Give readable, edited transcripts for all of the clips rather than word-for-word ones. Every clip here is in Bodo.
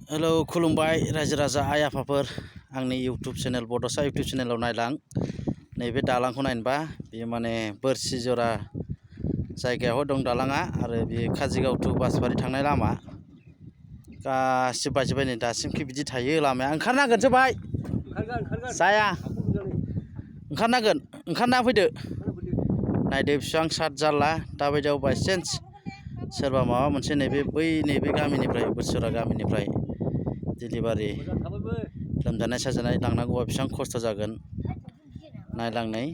हेलौ खुलुमबाय रायजो राजा आइ आफाफोर आंनि इउटुब चेनेल बड'सा इउटुब चेनेलाव नायलां नैबे दालांखौ नायनोबा बेयो माने बोरसिजरा जायगायाव दं दालाङा आरो बे काजिगाव टु बासबारि थांनाय लामा गासिबो बायजोब्बाय नै दासिमखि बिदि थायो लामाया ओंखारनांगोनसो भाइ जाया ओंखारनांगोन ओंखारना फैदो नायदो बेसेबां साद जारला दाबायदियाव बायचान्स सोरबा माबा मोनसे नैबे गामिनिफ्राय बोरसिजरा गामिनिफ्राय डिलिभारि लोमजानाय साजानाय लांनांगौबा बेसेबां खस्थ' जागोन नायलांनै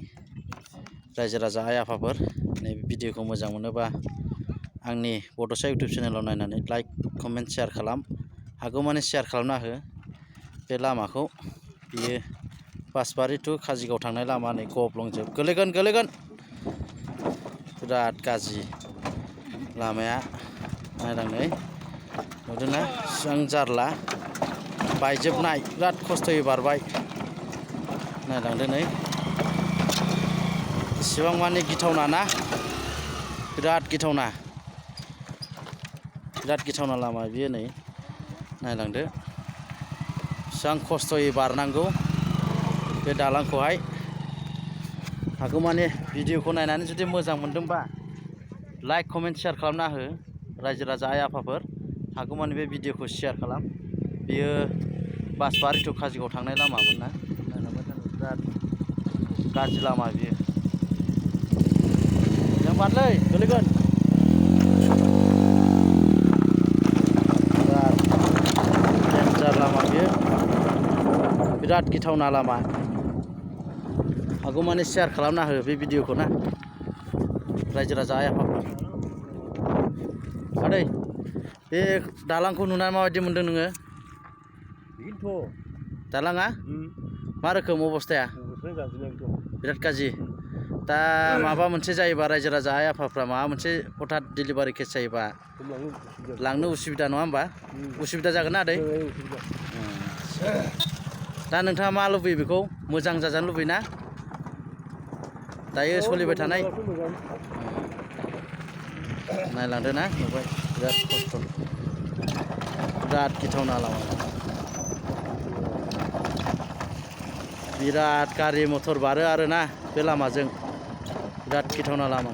रायजो राजा आइ आफाफोर नैबे भिडिअखौ मोजां मोनोबा आंनि बड'सा इउटुब चेनेलाव नायनानै लाइक कमेन्ट शेयार खालाम हागौमानि शेयार खालामना हो बे लामाखौ बियो बासबारि टु काजिगाव थांनाय लामा नै गब्लंजोब गोलैगोन बिराद गाज्रि लामाया नायलांनै नुदोंना बेसेबां जारला बायजोबनाय बिराद खस्थ'यै बारबाय नायलांदो नै इसिबां माने गिथावना ना बिराद गिथावना लामा बियो नै नायलांदो बेसेबां खस्थ'यै बारनांगौ बे दालांखौहाय हागौमानि भिडिअखौ नायनानै जुदि मोजां मोनदोंबा लाइक कमेन्ट शेयार खालामना हो रायजो राजा आइ आफाफोर हागौमानि बे भिडिअखौ शेयार खालाम बियो बासबारि टु काजिगाव थांनाय लामामोन ना नायलांबाय थानो बिराद गाज्रि लामा बियो जों बारलै गोलैगोन बिराद डेन्जार लामा बियो बिराद गिथावना लामा हागौमानि शेयार खालामना हो बे भिडिअखौ ना रायजो राजा आइ आफाफोर आदै बे दालांखौ नुनानै माबायदि मोनदों नोङो दालाङा मा रोखोम अबस्थाया बिराद गाज्रि दा माबा मोनसे जायोबा रायजो राजा आइ आफाफ्रा माबा मोनसे हथात डिलिभारि केस जायोबा लांनो उसुबिदा नङा होमबा उसुबिदा जागोन ना आदै दा नोंथाङा मा लुबैयो बेखौ मोजां जाजानो लुबैना दायो सोलिबाय थानाय नायलांदो ना नुबाय बिराद खस्थ' बिराद गिथावना लामा बिराद गारि मथर बारो आरोना बे लामाजों बिराद गिथावना लामा